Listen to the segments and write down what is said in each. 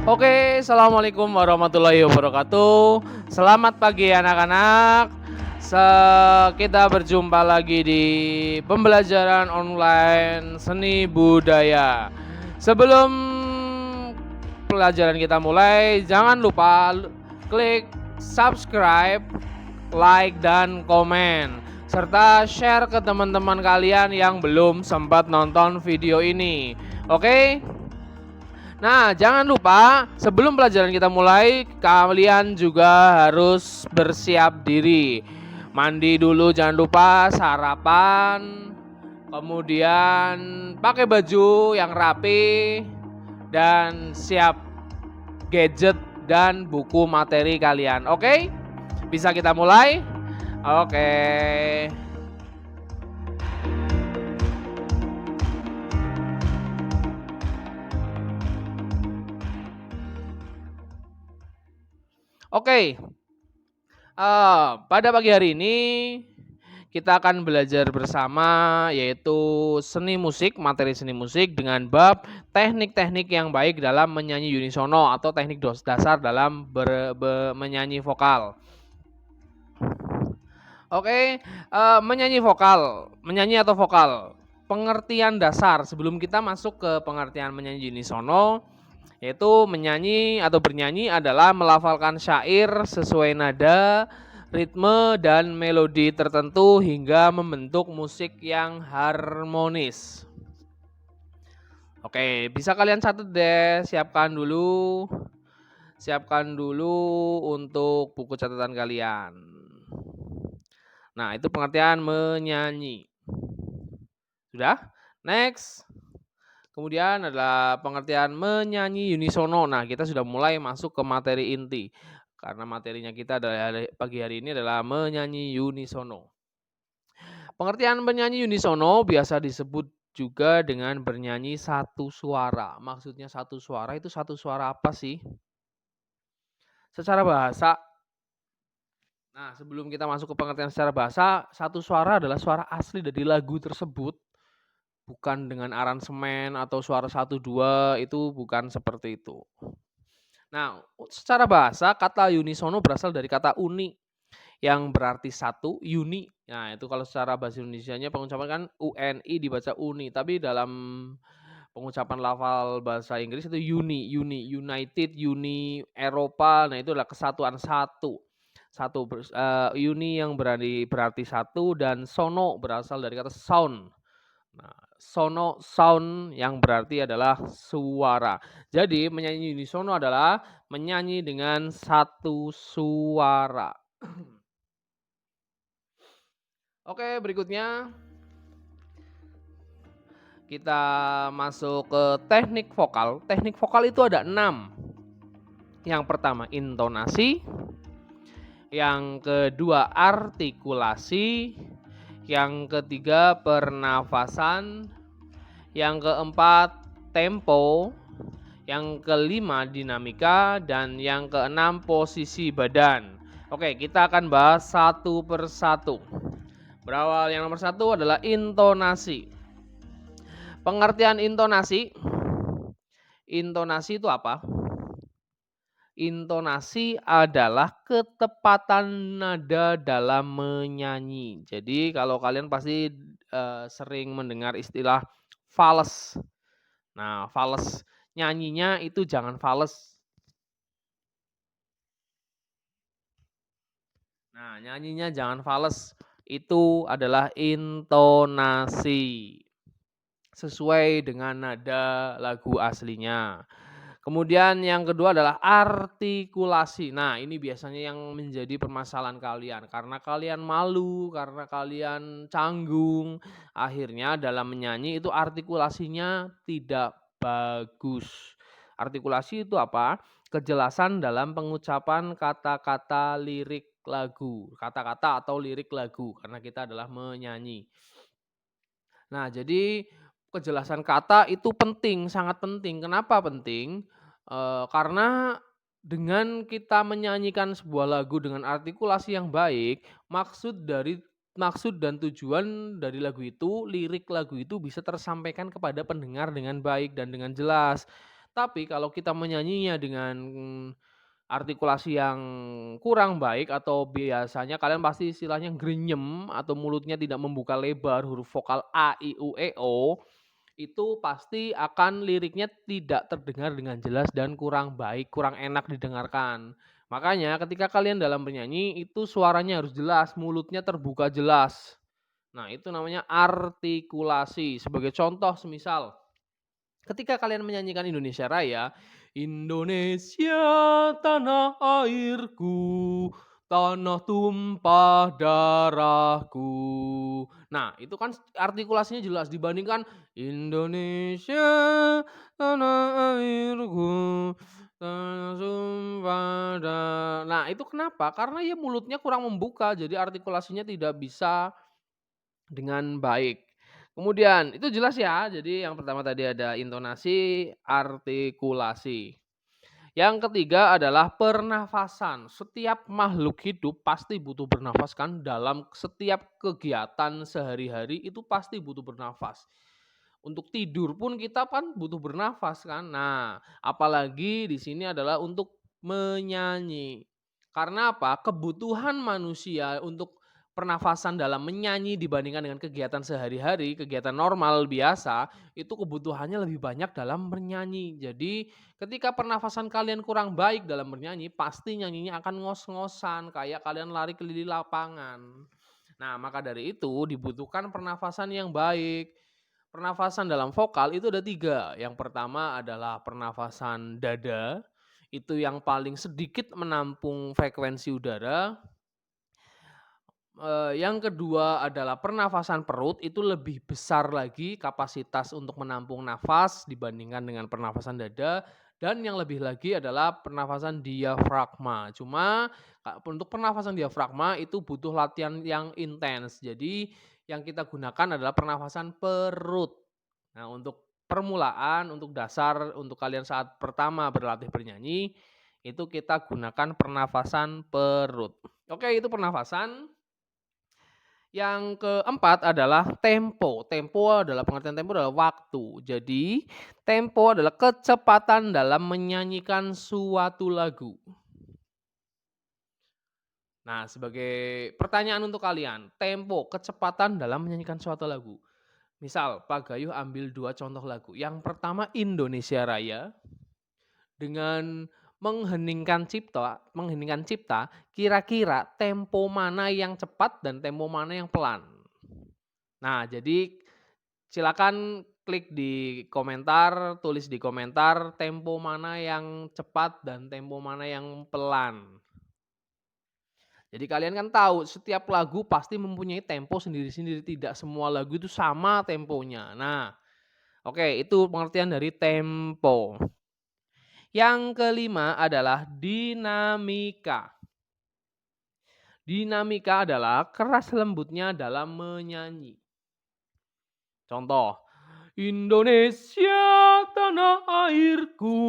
Oke, assalamualaikum warahmatullahi wabarakatuh. Selamat pagi anak-anak. Kita berjumpa lagi di pembelajaran online seni budaya. Sebelum pelajaran kita mulai, jangan lupa klik subscribe, like, dan komen. Serta share ke teman-teman kalian yang belum sempat nonton video ini. Oke? Nah, jangan lupa sebelum pelajaran kita mulai, kalian juga harus bersiap diri. Mandi dulu, jangan lupa sarapan, kemudian pakai baju yang rapi, dan siap gadget dan buku materi kalian. Oke? Bisa kita mulai? Oke. Oke, pada pagi hari ini kita akan belajar bersama yaitu materi seni musik dengan bab teknik-teknik yang baik dalam menyanyi unisono atau teknik dasar dalam menyanyi vokal. Oke, menyanyi atau vokal. Pengertian dasar sebelum kita masuk ke pengertian menyanyi unisono, yaitu menyanyi atau bernyanyi adalah melafalkan syair sesuai nada, ritme, dan melodi tertentu hingga membentuk musik yang harmonis. Oke, bisa kalian catat deh, siapkan dulu untuk buku catatan kalian. Nah, itu pengertian menyanyi. Sudah? Next. Kemudian adalah pengertian menyanyi unisono. Nah, kita sudah mulai masuk ke materi inti. Karena materinya kita pagi hari ini adalah menyanyi unisono. Pengertian menyanyi unisono biasa disebut juga dengan bernyanyi satu suara. Maksudnya satu suara itu satu suara apa sih? Secara bahasa. Nah, sebelum kita masuk ke pengertian secara bahasa, satu suara adalah suara asli dari lagu tersebut. Bukan dengan aransemen atau suara 1, 2, itu bukan seperti itu. Nah, secara bahasa kata unisono berasal dari kata uni yang berarti satu, uni. Nah, itu kalau secara bahasa Indonesianya pengucapan kan UNI dibaca uni, tapi dalam pengucapan lafal bahasa Inggris itu United, Uni Eropa. Nah, itu adalah kesatuan satu. Uni yang berarti satu, dan sono berasal dari kata sound. Nah, sound yang berarti adalah suara. Jadi menyanyi unisono adalah menyanyi dengan satu suara. Oke, berikutnya kita masuk ke teknik vokal. Teknik vokal itu ada 6. Yang pertama intonasi, yang kedua artikulasi, yang ketiga pernafasan, yang keempat tempo, yang kelima dinamika, dan yang keenam posisi badan. Oke, kita akan bahas satu persatu. Berawal yang nomor 1 adalah intonasi. Pengertian intonasi. Intonasi itu apa? Intonasi adalah ketepatan nada dalam menyanyi. Jadi kalau kalian pasti sering mendengar istilah fales. Nah, fales nyanyinya itu jangan fales. Nah, nyanyinya jangan fales. Itu adalah intonasi. Sesuai dengan nada lagu aslinya. Kemudian yang kedua adalah artikulasi. Nah, ini biasanya yang menjadi permasalahan kalian. Karena kalian malu, karena kalian canggung. Akhirnya dalam menyanyi itu artikulasinya tidak bagus. Artikulasi itu apa? Kejelasan dalam pengucapan kata-kata lirik lagu. Kata-kata atau lirik lagu. Karena kita adalah menyanyi. Nah, jadi kejelasan kata itu penting, sangat penting. Kenapa penting? Karena dengan kita menyanyikan sebuah lagu dengan artikulasi yang baik, maksud dan tujuan dari lirik lagu itu bisa tersampaikan kepada pendengar dengan baik dan dengan jelas. Tapi kalau kita menyanyinya dengan artikulasi yang kurang baik atau biasanya kalian pasti istilahnya grenyem atau mulutnya tidak membuka lebar huruf vokal a, i, u, e, o, itu pasti akan liriknya tidak terdengar dengan jelas dan kurang baik, kurang enak didengarkan. Makanya ketika kalian dalam bernyanyi itu suaranya harus jelas, mulutnya terbuka jelas. Nah, itu namanya artikulasi. Sebagai contoh semisal ketika kalian menyanyikan Indonesia Raya, Indonesia tanah airku, tanah tumpah darahku. Nah, itu kan artikulasinya jelas dibandingkan Indonesia tanah airku, tanah tumpah Nah, itu kenapa? Karena ya mulutnya kurang membuka, jadi artikulasinya tidak bisa dengan baik. Kemudian itu jelas ya, jadi yang pertama tadi ada intonasi, artikulasi. Yang ketiga adalah pernafasan. Setiap makhluk hidup pasti butuh bernafas kan, dalam setiap kegiatan sehari-hari itu pasti butuh bernafas. Untuk tidur pun kita kan butuh bernafas kan. Nah, apalagi di sini adalah untuk menyanyi. Karena apa? Kebutuhan manusia untuk pernafasan dalam menyanyi dibandingkan dengan kegiatan sehari-hari, kegiatan normal biasa, itu kebutuhannya lebih banyak dalam bernyanyi. Jadi, ketika pernafasan kalian kurang baik dalam bernyanyi, pasti nyanyinya akan ngos-ngosan, kayak kalian lari keliling lapangan. Nah, maka dari itu dibutuhkan pernafasan yang baik. Pernafasan dalam vokal itu ada 3. Yang pertama adalah pernafasan dada, itu yang paling sedikit menampung frekuensi udara. Yang kedua adalah pernafasan perut, itu lebih besar lagi kapasitas untuk menampung nafas dibandingkan dengan pernafasan dada, dan yang lebih lagi adalah pernafasan diafragma. Cuma untuk pernafasan diafragma itu butuh latihan yang intens. Jadi yang kita gunakan adalah pernafasan perut. Nah, untuk permulaan, untuk dasar, untuk kalian saat pertama berlatih bernyanyi, itu kita gunakan pernafasan perut. Oke, itu pernafasan. Yang keempat adalah tempo. Tempo adalah pengertian tempo adalah waktu. Jadi, tempo adalah kecepatan dalam menyanyikan suatu lagu. Nah, sebagai pertanyaan untuk kalian, tempo, kecepatan dalam menyanyikan suatu lagu. Misal, Pak Gayuh ambil 2 contoh lagu. Yang pertama Indonesia Raya dengan mengheningkan cipta, kira-kira tempo mana yang cepat dan tempo mana yang pelan? Nah, jadi silakan klik di komentar, tulis di komentar tempo mana yang cepat dan tempo mana yang pelan. Jadi kalian kan tahu setiap lagu pasti mempunyai tempo sendiri-sendiri, tidak semua lagu itu sama temponya. Nah, oke itu pengertian dari tempo. Yang kelima adalah dinamika. Dinamika adalah keras lembutnya dalam menyanyi. Contoh, Indonesia tanah airku.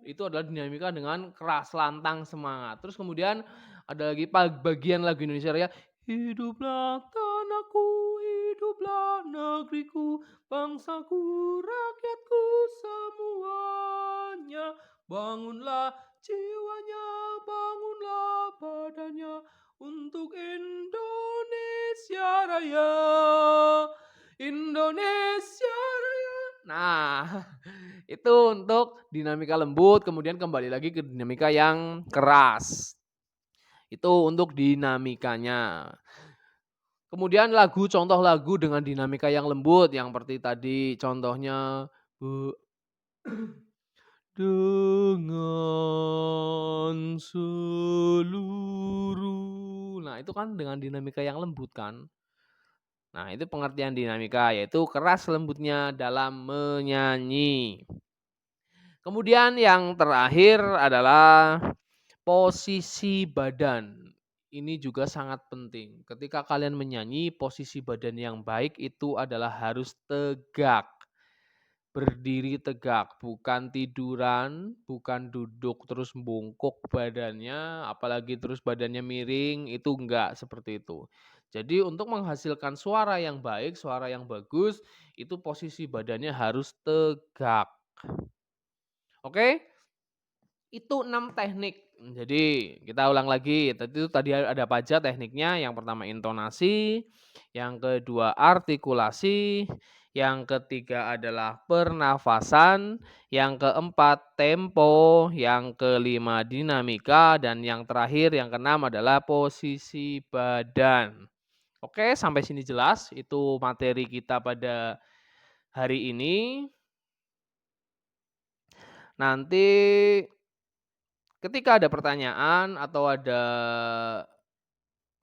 Itu adalah dinamika dengan keras, lantang, semangat. Terus kemudian ada lagi bagian lagu Indonesia Raya. Hiduplah tanahku, hiduplah negeriku, bangsaku, rakyatku semuanya. Bangunlah jiwanya, bangunlah badannya untuk Indonesia Raya. Indonesia Raya. Nah, itu untuk dinamika lembut, kemudian kembali lagi ke dinamika yang keras. Itu untuk dinamikanya. Kemudian contoh lagu dengan dinamika yang lembut, yang seperti tadi contohnya, dengan seluruh nah itu kan dengan dinamika yang lembut kan. Nah, itu pengertian dinamika, yaitu keras lembutnya dalam menyanyi. Kemudian yang terakhir adalah posisi badan. Ini juga sangat penting. Ketika kalian menyanyi, posisi badan yang baik itu adalah harus tegak. Berdiri tegak, bukan tiduran, bukan duduk terus bungkuk badannya, apalagi terus badannya miring, itu enggak seperti itu. Jadi untuk menghasilkan suara yang baik, suara yang bagus, itu posisi badannya harus tegak. Oke? Itu 6 teknik. Jadi kita ulang lagi, tadi ada apa aja tekniknya, yang pertama intonasi, yang kedua artikulasi, yang ketiga adalah pernafasan, yang keempat tempo, yang kelima dinamika, dan yang terakhir yang keenam adalah posisi badan. Oke, sampai sini jelas, itu materi kita pada hari ini. Nanti ketika ada pertanyaan atau ada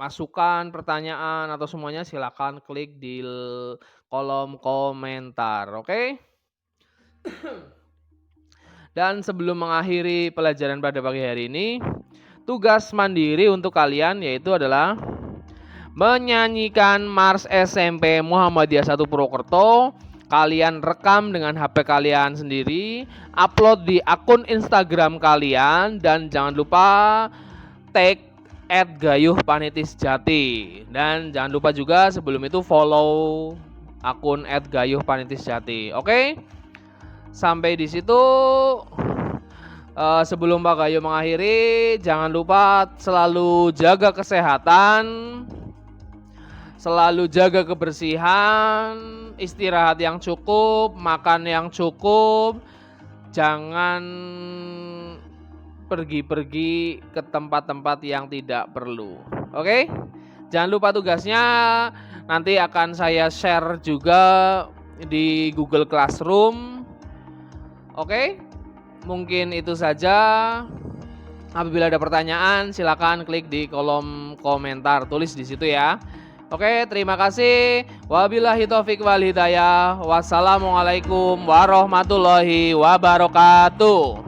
masukan, pertanyaan, atau semuanya silakan klik di kolom komentar, oke? Dan sebelum mengakhiri pelajaran pada pagi hari ini, tugas mandiri untuk kalian yaitu adalah menyanyikan Mars SMP Muhammadiyah 1 Purwokerto. Kalian rekam dengan HP kalian sendiri, upload di akun Instagram kalian, dan jangan lupa tag @gayuhpanitisjati. Dan jangan lupa juga sebelum itu follow akun @gayuhpanitisjati. Oke? Sampai di situ. Sebelum Pak Gayo mengakhiri, jangan lupa selalu jaga kesehatan, selalu jaga kebersihan, istirahat yang cukup, makan yang cukup, jangan pergi-pergi ke tempat-tempat yang tidak perlu. Oke? Jangan lupa tugasnya nanti akan saya share juga di Google Classroom. Oke? Mungkin itu saja. Apabila ada pertanyaan, silakan klik di kolom komentar, tulis di situ ya. Oke, terima kasih. Wabillahi taufik wal hidayah. Wassalamualaikum warahmatullahi wabarakatuh.